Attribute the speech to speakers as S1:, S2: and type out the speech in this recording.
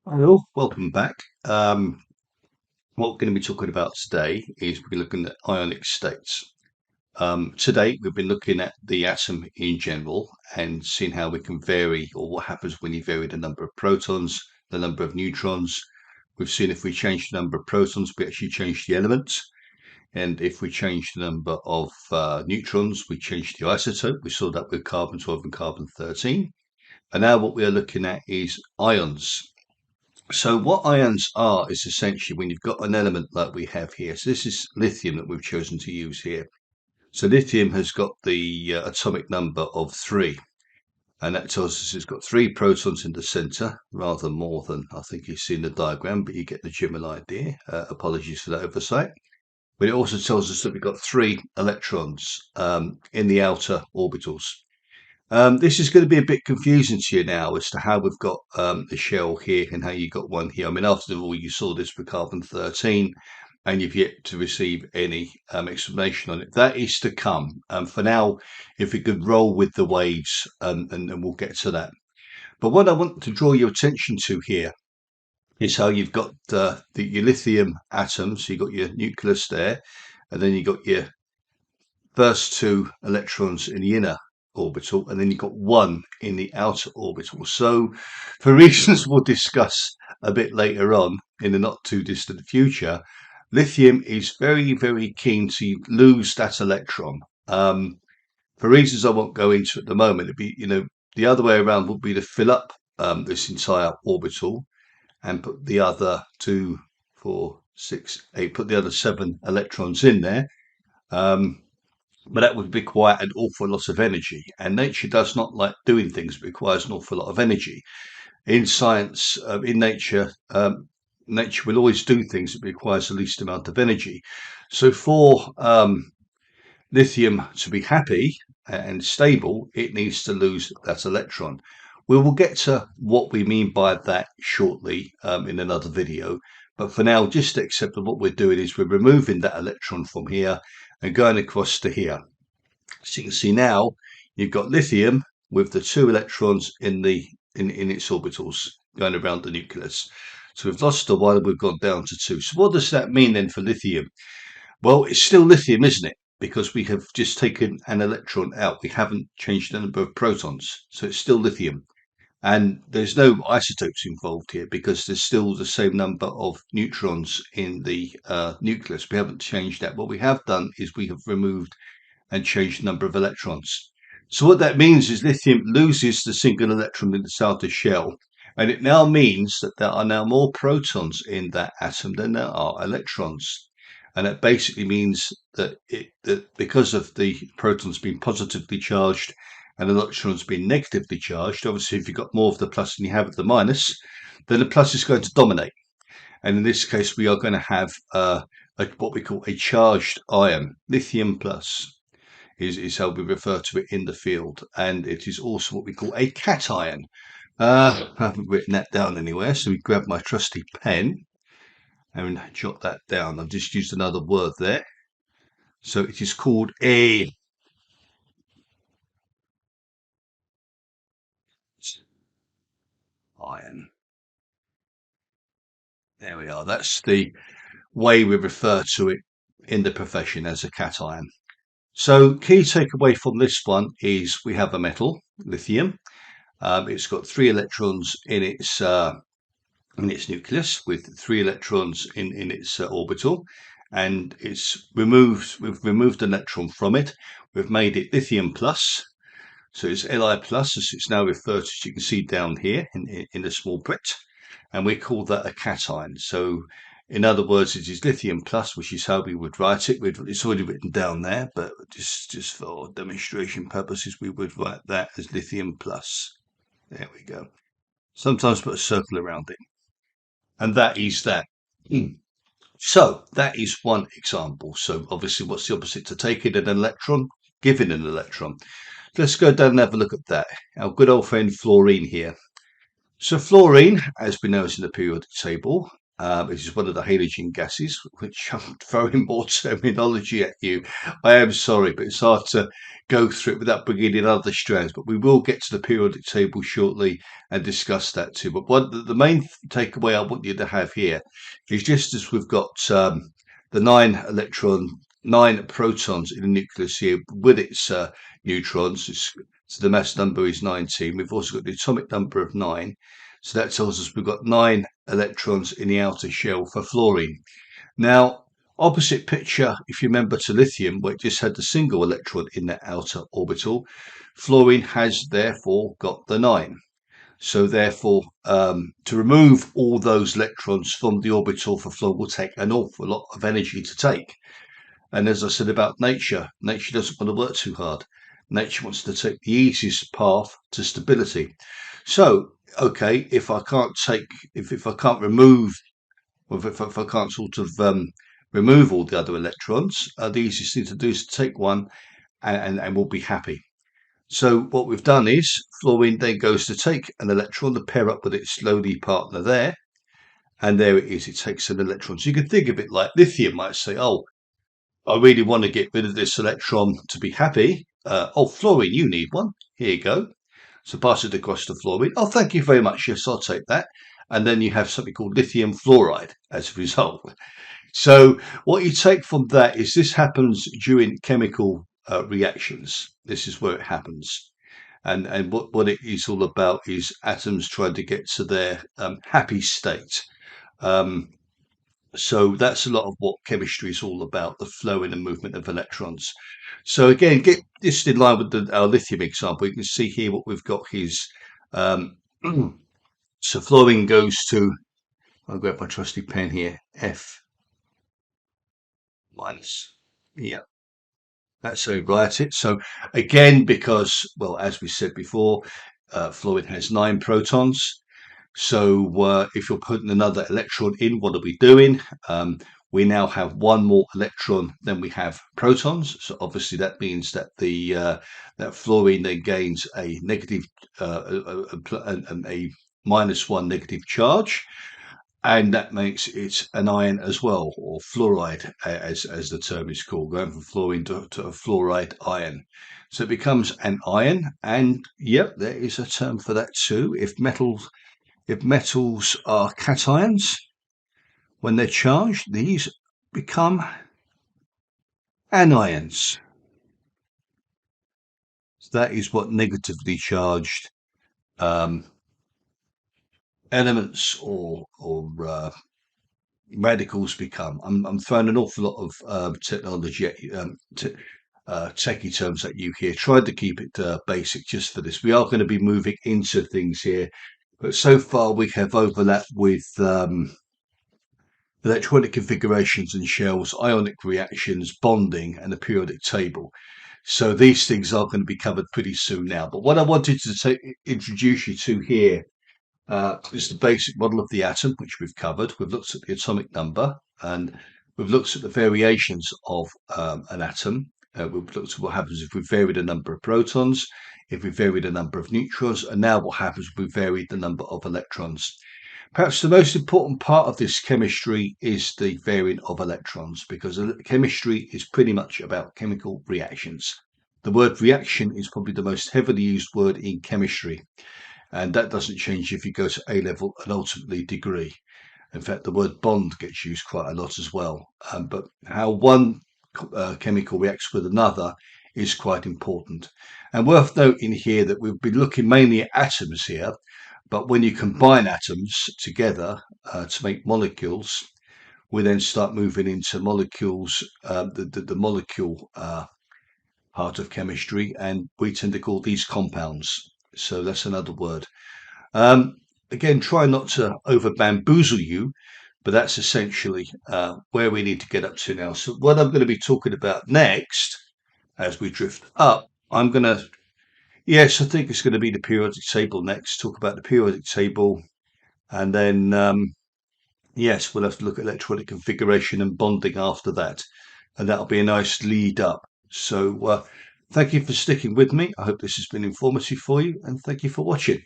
S1: Hello, welcome back. What we're going to be talking about today is we're looking at ionic states. Today, we've been looking at the atom in general and seeing how we can vary or what happens when you vary the number of protons, the number of neutrons. We've seen if we change the number of protons, we actually change the elements. And if we change the number of neutrons, we change the isotope. We saw that with carbon 12 and carbon 13. And now what we are looking at is ions. So what ions are is essentially when you've got an element like we have here. So this is lithium that we've chosen to use here. So lithium has got the atomic number of 3. And that tells us it's got 3 protons in the center, rather more than I think you see in the diagram, but you get the general idea. Apologies for that oversight. But it also tells us that we've got 3 electrons in the outer orbitals. This is going to be a bit confusing to you now as to how we've got the shell here and how you got one here. I mean, after all, you saw this for carbon 13 and you've yet to receive any explanation on it. That is to come. For now, if we could roll with the waves, and we'll get to that. But what I want to draw your attention to here is how you've got your lithium atoms. So you've got your nucleus there, and then you've got your first 2 electrons in the inner orbital, and then you've got 1 in the outer orbital. So for reasons we'll discuss a bit later on in the not too distant future, lithium is very, very keen to lose that electron. For reasons I won't go into at the moment, it'd be, the other way around would be to fill up this entire orbital and put the other 2, 4, 6, 8, put the other 7 electrons in there. But that would require an awful lot of energy. And nature does not like doing things that requires an awful lot of energy. In science, in nature, nature will always do things that requires the least amount of energy. So for lithium to be happy and stable, it needs to lose that electron. We will get to what we mean by that shortly in another video. But for now, just accept that what we're doing is we're removing that electron from here and going across to here. So you can see now you've got lithium with the 2 electrons in its orbitals going around the nucleus. So we've lost the 1 and we've gone down to 2. So what does that mean then for lithium? Well, it's still lithium, isn't it? Because we have just taken an electron out. We haven't changed the number of protons. So it's still lithium. And there's no isotopes involved here because there's still the same number of neutrons in the nucleus. We haven't changed that. What we have done is we have removed and changed the number of electrons. So what that means is lithium loses the single electron in its outer shell. And it now means that there are now more protons in that atom than there are electrons. And that basically means that because of the protons being positively charged and electrons being negatively charged, obviously if you've got more of the plus than you have of the minus, then the plus is going to dominate. And in this case, we are going to have what we call a charged ion, lithium plus is how we refer to it in the field. And it is also what we call a cation. I haven't written that down anywhere, so we grab my trusty pen and jot that down. I've just used another word there. So it is called a ion. There we are. That's the way we refer to it in the profession as a cation. So key takeaway from this one is we have a metal, lithium. It's got 3 electrons in its nucleus with 3 electrons in its orbital, and we've removed an electron from it. We've made it lithium plus, so it's Li plus as it's now referred to, as you can see down here in the small print, and we call that a cation. So in other words, it is lithium plus, which is how we would write it. It's already written down there, but just for demonstration purposes, we would write that as lithium plus. There we go. Sometimes put a circle around it. And that is that. So that is one example. So obviously, what's the opposite to taking an electron? Giving an electron. Let's go down and have a look at that. Our good old friend fluorine here. So fluorine, as we know, is in the periodic table. which is one of the halogen gases, which I'm throwing more terminology at you. I am sorry, but it's hard to go through it without bringing in other strands. But we will get to the periodic table shortly and discuss that too. But the main takeaway I want you to have here is just as we've got the nine protons in the nucleus here with its neutrons. So the mass number is 19. We've also got the atomic number of 9. So that tells us we've got 9 electrons in the outer shell for fluorine. Now, opposite picture, if you remember to lithium, where it just had the single electron in that outer orbital, fluorine has therefore got the 9. So therefore, to remove all those electrons from the orbital for fluorine will take an awful lot of energy to take. And as I said about nature, nature doesn't want to work too hard. Nature wants to take the easiest path to stability. So, okay, if I can't remove, or if I can't sort of remove all the other electrons, the easiest thing to do is to take one and we'll be happy. So what we've done is fluorine then goes to take an electron to pair up with its slowly partner there. And there it is, it takes an electron. So you can think of it like lithium might say, oh, I really want to get rid of this electron to be happy. Oh, fluorine, you need one. Here you go. So pass it across to fluorine. Oh, thank you very much. Yes, I'll take that. And then you have something called lithium fluoride as a result. So what you take from that is this happens during chemical reactions. This is where it happens. And what it is all about is atoms trying to get to their happy state. Um, so that's a lot of what chemistry is all about, the flow and the movement of electrons. So again, get this in line with our lithium example. You can see here what we've got is, so fluorine goes to, I'll grab my trusty pen here, F minus. Yeah, that's how we write it. So again, because, well, as we said before, fluorine has 9 protons. So if you're putting another electron in, what are we doing? We now have one more electron than we have protons. So obviously that means that that fluorine then gains a negative, a -1 negative charge, and that makes it an ion as well, or fluoride, as the term is called, going from fluorine to a fluoride ion. So it becomes an ion, and yep, there is a term for that too. If metals are cations, when they're charged, these become anions. So that is what negatively charged elements or radicals become. I'm throwing an awful lot of technology at you, techie terms at you here. Tried to keep it basic just for this. We are going to be moving into things here, but so far we have overlapped with electronic configurations and shells, ionic reactions, bonding, and the periodic table. So these things are going to be covered pretty soon now. But what I wanted to introduce you to here is the basic model of the atom, which we've covered. We've looked at the atomic number, and we've looked at the variations of an atom. We've looked at what happens if we vary the number of protons, if we vary the number of neutrons, and now what happens if we vary the number of electrons. Perhaps the most important part of this chemistry is the varying of electrons, because chemistry is pretty much about chemical reactions. The word reaction is probably the most heavily used word in chemistry, and that doesn't change if you go to A level and ultimately degree. In fact, the word bond gets used quite a lot as well. But how one chemical reacts with another is quite important. And worth noting here that we'll be looking mainly at atoms here, but when you combine atoms together to make molecules, we then start moving into molecules, the molecule part of chemistry, and we tend to call these compounds. So that's another word. Again, try not to over bamboozle you, but that's essentially where we need to get up to now. So what I'm going to be talking about next, as we drift up, yes, I think it's going to be the periodic table next. Talk about the periodic table, and then yes, we'll have to look at electronic configuration and bonding after that, and that'll be a nice lead up. So thank you for sticking with me. I hope this has been informative for you, and thank you for watching.